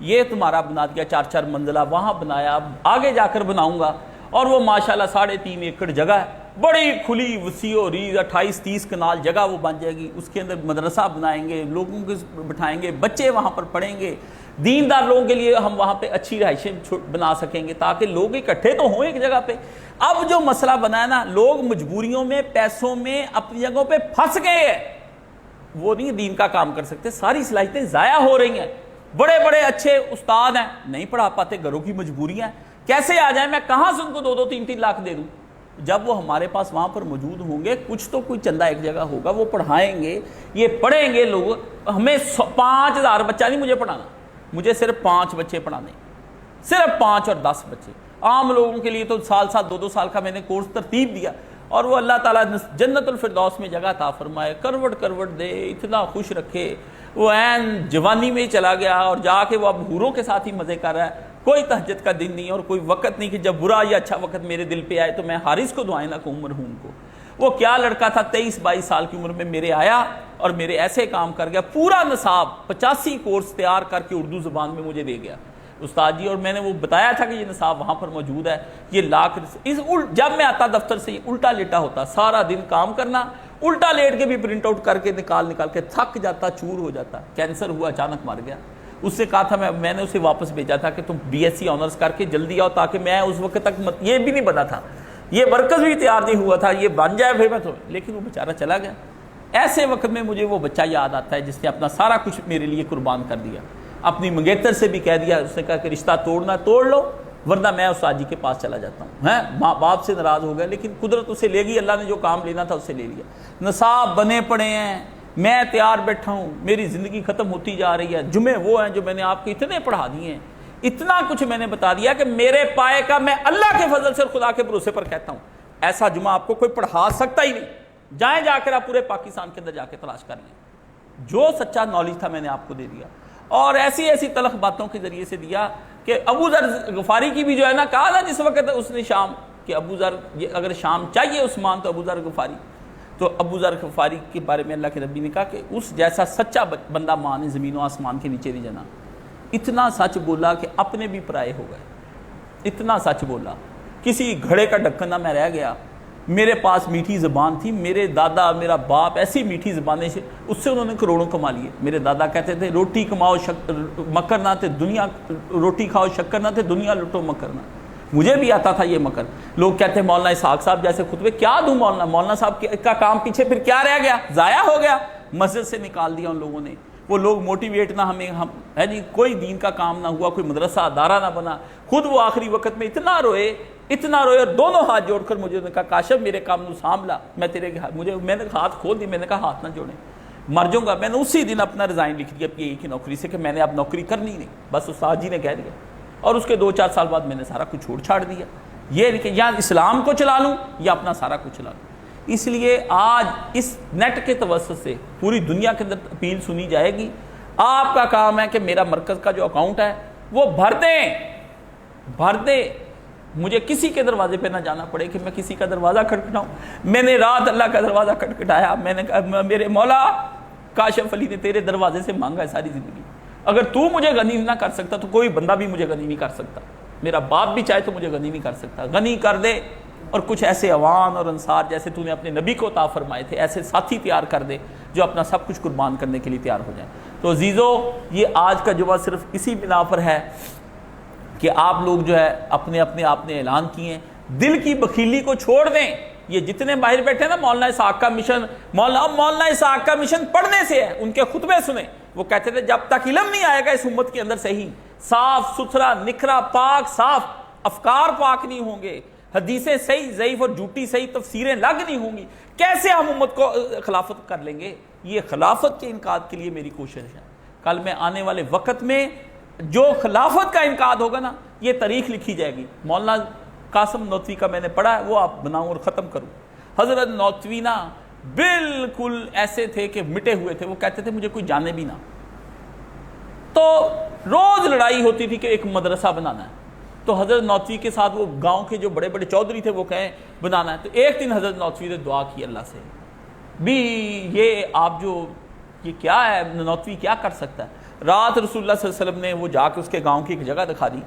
یہ تمہارا بنا دیا 4-4 منزلہ، وہاں بنایا، آگے جا کر بناؤں گا. اور وہ ماشاءاللہ 3.5 ایکڑ جگہ ہے، بڑی کھلی وسیع و ریز 28-30 کنال جگہ وہ بن جائے گی. اس کے اندر مدرسہ بنائیں گے، لوگوں کو بٹھائیں گے، بچے وہاں پر پڑھیں گے. دیندار لوگوں کے لیے ہم وہاں پہ اچھی رہائشیں بنا سکیں گے تاکہ لوگ اکٹھے تو ہوں ایک جگہ پہ. اب جو مسئلہ بنا ہے نا، لوگ مجبوریوں میں، پیسوں میں اپنی جگہوں پہ پھنس گئے ہیں، وہ نہیں دین کا کام کر سکتے. ساری صلاحیتیں ضائع ہو رہی ہیں. بڑے بڑے اچھے استاد ہیں، نہیں پڑھا پاتے، گھروں کی مجبوریاں ہیں. کیسے آ جائیں؟ میں کہاں سے ان کو 2-2, 3-3 لاکھ دے دوں؟ جب وہ ہمارے پاس وہاں پر موجود ہوں گے، کچھ تو کوئی چندہ ایک جگہ ہوگا، وہ پڑھائیں گے، یہ پڑھیں گے لوگ. ہمیں 5,000 بچہ نہیں مجھے پڑھانا، مجھے صرف 5 بچے پڑھانے، صرف 5 اور 10 بچے. عام لوگوں کے لیے تو سال 2-2 سال کا میں نے کورس ترتیب دیا، اور وہ اللہ تعالیٰ جنت الفردوس میں جگہ عطا فرمائے، کروٹ دے، اتنا خوش رکھے. وہ عین جوانی میں ہی چلا گیا اور جا کے وہ اب حوروں کے ساتھ ہی مزے کر رہا ہے. کوئی تہجد کا دن نہیں اور کوئی وقت نہیں کہ جب برا یا اچھا وقت میرے دل پہ آئے تو میں حارث کو دعائیں نہ کہوں مرحوم کو. وہ کیا لڑکا تھا، 23-22 سال کی عمر میں میرے آیا اور میرے ایسے کام کر گیا. پورا نصاب 85 کورس تیار کر کے اردو زبان میں مجھے دے گیا استاد جی. اور میں نے وہ بتایا تھا کہ یہ نصاب وہاں پر موجود ہے. یہ لاکھ جب میں آتا دفتر سے الٹا لیٹا ہوتا، سارا دن کام کرنا، الٹا لیٹ کے بھی پرنٹ آؤٹ کر کے نکال کے تھک جاتا، چور ہو جاتا. کینسر ہوا، اچانک مر گیا. اس سے کہا تھا میں نے اسے واپس بھیجا تھا کہ تم BSc آنرز کر کے جلدی آؤ تاکہ میں اس وقت تک یہ بھی نہیں بنا تھا، یہ مرکز بھی تیار نہیں ہوا تھا، یہ بن جائے پھر میں تو. لیکن وہ بیچارہ چلا گیا. ایسے وقت میں مجھے وہ بچہ یاد آتا ہے جس نے اپنا سارا کچھ میرے لیے قربان کر دیا. اپنی منگیتر سے بھی کہہ دیا، اس نے کہا کہ رشتہ توڑنا توڑ لو ورنہ میں استاد جی کے پاس چلا جاتا ہوں. ماں باپ سے ناراض ہو گیا لیکن قدرت اسے لے گئی، اللہ نے جو کام لینا تھا اسے لے لیا. نصاب بنے پڑے ہیں، میں تیار بیٹھا ہوں، میری زندگی ختم ہوتی جا رہی ہے. جمعے وہ ہیں جو میں نے آپ کو اتنے پڑھا دیے ہیں، اتنا کچھ میں نے بتا دیا کہ میرے پائے کا میں اللہ کے فضل سے اور خدا کے بھروسے پر کہتا ہوں ایسا جمعہ آپ کو کوئی پڑھا سکتا ہی نہیں. جائیں جا کر آپ پورے پاکستان کے اندر جا کے تلاش کر لیں. جو سچا نالج تھا میں نے آپ کو دے دیا، اور ایسی ایسی تلخ باتوں کے ذریعے سے دیا کہ ابو ذر غفاری کی بھی جو ہے نا، کہا نا جس وقت اس نے شام کہ ابو ذر اگر شام چاہیے عثمان تو ابو ذر غفاری. تو ابو ذر غفاری کے بارے میں اللہ کے نبی نے کہا کہ اس جیسا سچا بندہ ماں نے زمین و آسمان کے نیچے نہیں جنا. اتنا سچ بولا کہ اپنے بھی پرائے ہو گئے. اتنا سچ بولا، کسی گھڑے کا ڈھکن نہ میں رہ گیا. میرے پاس میٹھی زبان تھی، میرے دادا میرا باپ ایسی میٹھی زبانیں سے اس سے انہوں نے کروڑوں کما لیے. میرے دادا کہتے تھے روٹی کماؤ مکر نہ تھے دنیا، روٹی کھاؤ شکر نہ تھے دنیا لٹو مکر نہ. مجھے بھی آتا تھا یہ مکر. لوگ کہتے ہیں مولانا اسحاق صاحب جیسے خطبے کیا دوں مولانا صاحب کا کام پیچھے پھر کیا رہ گیا، ضائع ہو گیا. مسجد سے نکال دیا ان لوگوں نے. وہ لوگ موٹیویٹ نہ ہم ہے جی، کوئی دین کا کام نہ ہوا، کوئی مدرسہ ادارہ نہ بنا. خود وہ آخری وقت میں اتنا روئے اور دونوں ہاتھ جوڑ کر مجھے کہا کاشف میرے کام نو ساملا، میں نے ہاتھ کھول دی. میں نے کہا ہاتھ نہ جوڑیں، مر جاؤں گا. میں نے اسی دن اپنا ریزائن لکھ دیا اپنی ایک ہی نوکری سے کہ میں نے اب نوکری کرنی نہیں، بس استاد جی نے کہہ دیا. اور اس کے 2-4 سال بعد میں نے سارا کچھ چھاڑ دیا. یہ کہ یا اسلام کو چلا لوں یا اپنا سارا کچھ چلا لوں. اس لیے آج اس نیٹ کے توسط سے پوری دنیا کے اندر اپیل سنی جائے گی. آپ کا کام ہے کہ میرا مرکز کا جو اکاؤنٹ ہے وہ بھر دیں. مجھے کسی کے دروازے پہ نہ جانا پڑے کہ میں کسی کا دروازہ کھٹکھٹاؤں. میں نے رات اللہ کا دروازہ کھٹکھٹایا. میں نے کہا میرے مولا کاشف علی نے تیرے دروازے سے مانگا ہے ساری زندگی. اگر تو مجھے غنی نہ کر سکتا تو کوئی بندہ بھی مجھے غنی نہیں کر سکتا. میرا باپ بھی چاہے تو مجھے غنی نہیں کر سکتا. غنی کر دے اور کچھ ایسے عوان اور انصار جیسے تو نے اپنے نبی کو عطا فرمائے تھے ایسے ساتھی تیار کر دے جو اپنا سب کچھ قربان کرنے کے لیے تیار ہو جائیں۔ تو عزیزو یہ آج کا جمعہ صرف اسی بنا پر ہے کہ آپ لوگ جو ہے اپنے آپ نے اعلان کیے ہیں، دل کی بخیلی کو چھوڑ دیں۔ یہ جتنے باہر بیٹھے نا مولانا اسحاق کا مشن، مولانا اسحاق کا مشن پڑھنے سے ہے، ان کے خطبے سنیں، وہ کہتے تھے جب تک علم نہیں آئے گا اس امت کے اندر صحیح صاف ستھرا نکھرا پاک صاف افکار پاک نہیں ہوں گے، حدیثیں صحیح ضعیف اور جھوٹی صحیح تفسیریں لگ نہیں ہوں گی، کیسے ہم امت کو خلافت کر لیں گے؟ یہ خلافت کے انقاد کے لیے میری کوشش ہے۔ کل میں آنے والے وقت میں جو خلافت کا انقاد ہوگا نا یہ تاریخ لکھی جائے گی۔ مولانا قاسم نوتوی کا میں نے پڑھا ہے، وہ آپ بناؤں اور ختم کروں۔ حضرت نوتوی نا بالکل ایسے تھے کہ مٹے ہوئے تھے، وہ کہتے تھے مجھے کوئی جانے بھی نہ، تو روز لڑائی ہوتی تھی کہ ایک مدرسہ بنانا ہے۔ تو حضرت نوتوی کے ساتھ وہ گاؤں کے جو بڑے بڑے چودھری تھے وہ کہیں بنانا ہے، تو ایک دن حضرت نوتوی نے دعا کی اللہ سے، بھی یہ آپ جو یہ کیا ہے، نوتوی کیا کر سکتا ہے؟ رات رسول اللہ صلی اللہ علیہ وسلم نے وہ جا کے اس کے گاؤں کی ایک جگہ دکھا دی،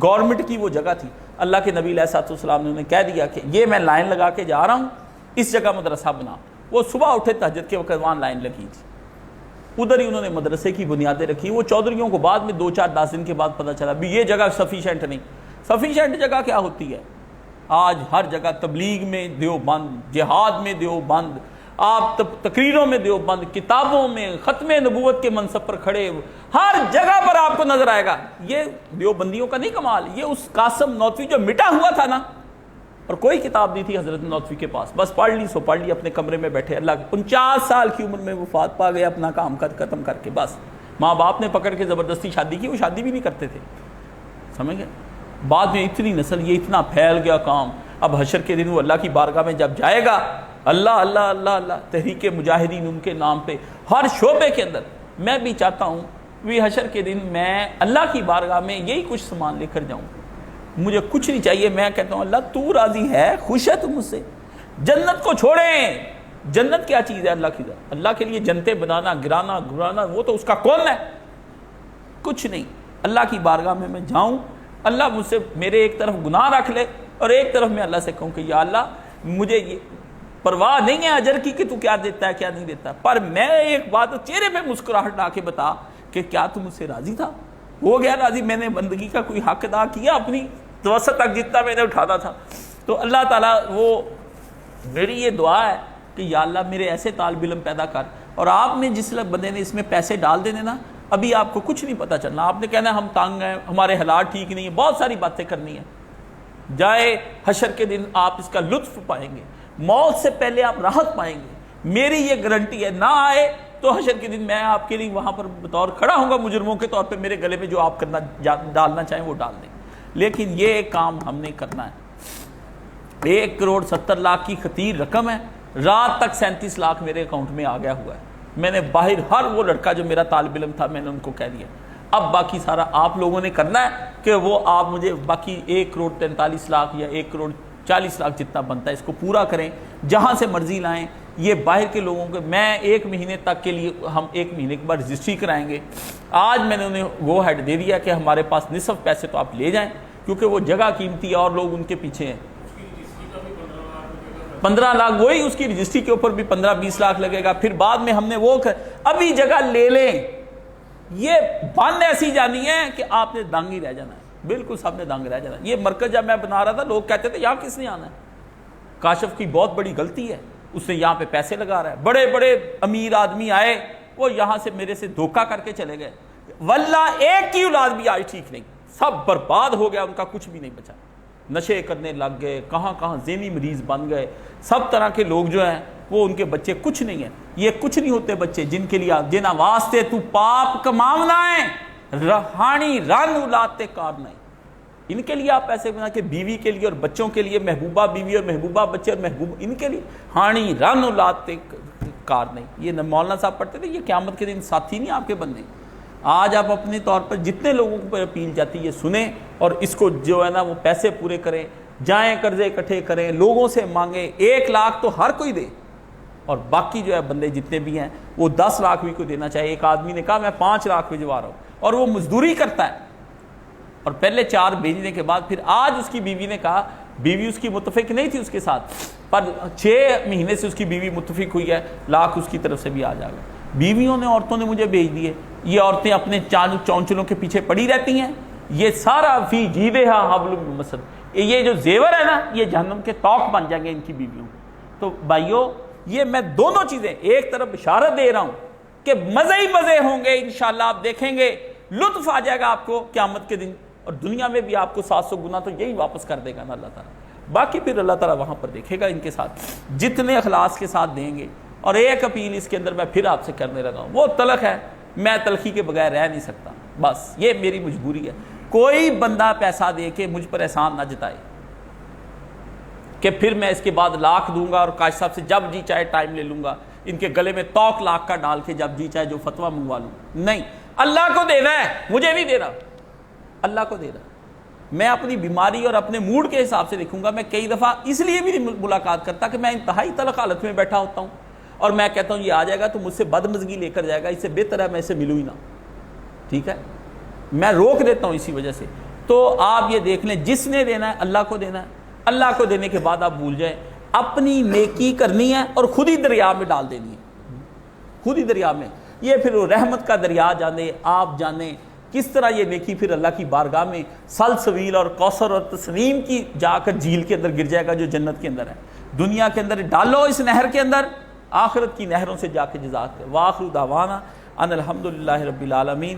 گورنمنٹ کی وہ جگہ تھی، اللہ کے نبی علیہ الصلوۃ والسلام نے انہیں کہہ دیا کہ یہ میں لائن لگا کے جا رہا ہوں، اس جگہ مدرسہ بنا۔ وہ صبح اٹھے تہجد کے وقت وہاں لائن لگی تھی، ادھر ہی انہوں نے مدرسے کی بنیادیں رکھی۔ وہ چودھریوں کو بعد میں 2-4-10 دن کے بعد پتہ چلا بھی یہ جگہ سفیشینٹ نہیں۔ سفیشینٹ جگہ کیا ہوتی ہے؟ آج ہر جگہ تبلیغ میں دیوبند، جہاد میں دیوبند، آپ تقریروں میں دیوبند، کتابوں میں ختم نبوت کے منصب پر کھڑے، ہر جگہ پر آپ کو نظر آئے گا۔ یہ دیوبندیوں کا نہیں کمال، یہ اس قاسم نوتوی جو مٹا ہوا تھا نا، اور کوئی کتاب نہیں تھی حضرت نوتوی کے پاس، بس پڑھ لی سو پڑھ لی، اپنے کمرے میں بیٹھے، اللہ کے 49 سال کی عمر میں وفات پا گئے اپنا کام ختم کر کے۔ بس ماں باپ نے پکڑ کے زبردستی شادی کی، وہ شادی بھی نہیں کرتے تھے، سمجھ گئے؟ بعد میں اتنی نسل، یہ اتنا پھیل گیا کام، اب حشر کے دن وہ اللہ کی بارگاہ میں جب جائے گا، اللہ اللہ اللہ اللہ، تحریک مجاہدین ان کے نام پہ ہر شعبے کے اندر۔ میں بھی چاہتا ہوں بھی حشر کے دن میں اللہ کی بارگاہ میں یہی کچھ سامان لے کر جاؤں، مجھے کچھ نہیں چاہیے، میں کہتا ہوں اللہ تو راضی ہے، خوش ہے تم مجھ سے، جنت کو چھوڑیں، جنت کیا چیز ہے اللہ کی ذات، اللہ کے لیے جنتیں بنانا گرانا گرانا وہ تو اس کا کون ہے، کچھ نہیں۔ اللہ کی بارگاہ میں جاؤں، اللہ مجھ سے میرے ایک طرف گناہ رکھ لے اور ایک طرف میں اللہ سے کہوں کہ یا اللہ مجھے یہ پرواہ نہیں ہے اجر کی کہ تو کیا دیتا ہے کیا نہیں دیتا، پر میں ایک بات چہرے پہ مسکراہٹ لا کے بتا کہ کیا تم مجھ سے راضی تھا؟ ہو گیا راضی، میں نے بندگی کا کوئی حق ادا کیا اپنی توسط تک جتنا میں نے اٹھانا تھا؟ تو اللہ تعالیٰ وہ میری یہ دعا ہے کہ یا اللہ میرے ایسے طالب علم پیدا کر، اور آپ نے جس بندے نے اس میں پیسے ڈال دینے نا، ابھی آپ کو کچھ نہیں پتا چلنا، آپ نے کہنا ہم تنگ ہیں، ہمارے حالات ٹھیک نہیں ہیں، بہت ساری باتیں کرنی ہیں، جائے حشر کے دن آپ اس کا لطف پائیں گے، موت سے پہلے آپ راحت پائیں گے، میری یہ گارنٹی ہے۔ نہ آئے تو حشر کے دن میں آپ کے لیے وہاں پر بطور کھڑا ہوں گا مجرموں کے طور پہ، میرے گلے میں جو آپ کرنا ڈالنا چاہیں وہ ڈال دیں، لیکن یہ کام ہم نے کرنا ہے۔ 1,70,00,000 کی خطیر رقم ہے، رات تک 37 لاکھ میرے اکاؤنٹ میں آ گیا ہوا ہے، میں نے باہر ہر وہ لڑکا جو میرا طالب علم تھا میں نے ان کو کہہ دیا، اب باقی سارا آپ لوگوں نے کرنا ہے کہ وہ آپ مجھے باقی 1,43,00,000 یا 1,40,00,000 جتنا بنتا ہے اس کو پورا کریں، جہاں سے مرضی لائیں۔ یہ باہر کے لوگوں کے میں 1 مہینے تک کے لیے ہم 1 مہینے کے بعد رجسٹری کرائیں گے۔ آج میں نے انہیں گو ہیڈ دے دیا کہ ہمارے پاس نصف پیسے تو آپ لے جائیں، کیونکہ وہ جگہ قیمتی ہے اور لوگ ان کے پیچھے ہیں۔ 15 لاکھ وہی اس کی رجسٹری کے اوپر بھی 15-20 لاکھ لگے گا، پھر بعد میں ہم نے وہ ابھی جگہ لے لیں، یہ بند ایسی جانی ہے کہ آپ نے دنگ ہی رہ جانا ہے، بالکل سب نے دنگ رہ جانا ہے۔ یہ مرکز جب میں بنا رہا تھا لوگ کہتے تھے یہاں کس نے آنا ہے، کاشف کی بہت بڑی غلطی ہے، اس نے یہاں پہ پیسے لگا رہا ہے، بڑے بڑے امیر آدمی آئے وہ یہاں سے میرے سے دھوکہ کر کے چلے گئے، واللہ ایک کی اولاد بھی آج ٹھیک نہیں، سب برباد ہو گیا، ان کا کچھ بھی نہیں بچا، نشے کرنے لگ گئے، کہاں کہاں ذہنی مریض بن گئے، سب طرح کے لوگ جو ہیں وہ ان کے بچے کچھ نہیں ہیں، یہ کچھ نہیں ہوتے بچے جن کے لیے جن واسطے تو پاپ کماونا ہے، رہانی رن الاتے کار نہیں، ان کے لیے آپ پیسے بنا کے بیوی کے لیے اور بچوں کے لیے، محبوبہ بیوی اور محبوبہ بچے اور محبوب ان کے لیے ہانی رن الاتے کار نہیں۔ یہ مولانا صاحب پڑھتے تھے، یہ قیامت کے دن ساتھی نہیں آپ کے بننے۔ آج آپ اپنے طور پر جتنے لوگوں پر اپیل جاتی ہے یہ سنیں اور اس کو جو ہے نا وہ پیسے پورے کریں، جائیں قرضے اکٹھے کریں، لوگوں سے مانگیں، 1 لاکھ تو ہر کوئی دے، اور باقی جو ہے بندے جتنے بھی ہیں وہ 10 لاکھ بھی کو دینا چاہیے۔ ایک آدمی نے کہا میں 5 لاکھ بھجوا رہا ہوں، اور وہ مزدوری کرتا ہے، اور پہلے 4 بھیجنے کے بعد پھر آج اس کی بیوی نے کہا بیوی اس کی متفق نہیں تھی اس کے ساتھ، پر 6 مہینے سے اس کی بیوی متفق ہوئی ہے، لاکھ اس کی طرف سے بھی آ جائے گا۔ بیویوں نے، عورتوں نے مجھے بھیج دیے، یہ عورتیں اپنے چونچلوں کے پیچھے پڑی رہتی ہیں، یہ سارا فی جیدہا حبل من مسد، یہ جو زیور ہے نا یہ جہنم کے طوق بن جائیں گے ان کی بیویوں۔ تو بھائیو یہ میں دونوں چیزیں، ایک طرف بشارت دے رہا ہوں کہ مزے ہی مزے ہوں گے انشاءاللہ، آپ دیکھیں گے لطف آ جائے گا آپ کو قیامت کے دن، اور دنیا میں بھی آپ کو 700 گنا تو یہی واپس کر دے گا نا اللہ تعالیٰ۔ باقی پھر اللہ تعالیٰ وہاں پر دیکھے گا ان کے ساتھ جتنے اخلاص کے ساتھ دیں گے۔ اور ایک اپیل اس کے اندر میں پھر آپ سے کرنے لگا ہوں، وہ تلخ ہے، میں تلخی کے بغیر رہ نہیں سکتا، بس یہ میری مجبوری ہے۔ کوئی بندہ پیسہ دے کے مجھ پر احسان نہ جتائے کہ پھر میں اس کے بعد لاکھ دوں گا اور کاش صاحب سے جب جی چاہے ٹائم لے لوں گا، ان کے گلے میں توق لاکھ کا ڈال کے جب جی چاہے جو فتویٰ منگوا لوں۔ نہیں، اللہ کو دینا ہے، مجھے نہیں دینا، اللہ کو دینا۔ میں اپنی بیماری اور اپنے موڈ کے حساب سے لکھوں گا۔ میں کئی دفعہ اس لیے بھی نہیں ملاقات کرتا کہ میں انتہائی تلخ حالت میں بیٹھا ہوتا ہوں اور میں کہتا ہوں یہ آ جائے گا تو مجھ سے بدمزگی لے کر جائے گا، اس سے بہتر ہے میں اسے ملوں ہی نہ، ٹھیک ہے، میں روک دیتا ہوں اسی وجہ سے۔ تو آپ یہ دیکھ لیں، جس نے دینا ہے اللہ کو دینا ہے، اللہ کو دینے کے بعد آپ بھول جائیں، اپنی نیکی کرنی ہے اور خود ہی دریا میں ڈال دینی ہے، خود ہی دریا میں۔ یہ پھر وہ رحمت کا دریا جانے، آپ جانیں کس طرح یہ نیکی پھر اللہ کی بارگاہ میں سلسبیل اور کوثر اور تسنیم کی جا کر جھیل کے اندر گر جائے گا جو جنت کے اندر ہے۔ دنیا کے اندر ڈالو اس نہر کے اندر، آخرت کی نہروں سے جا کے جزا۔ وآخر دعوانا ان الحمدللہ رب العالمین۔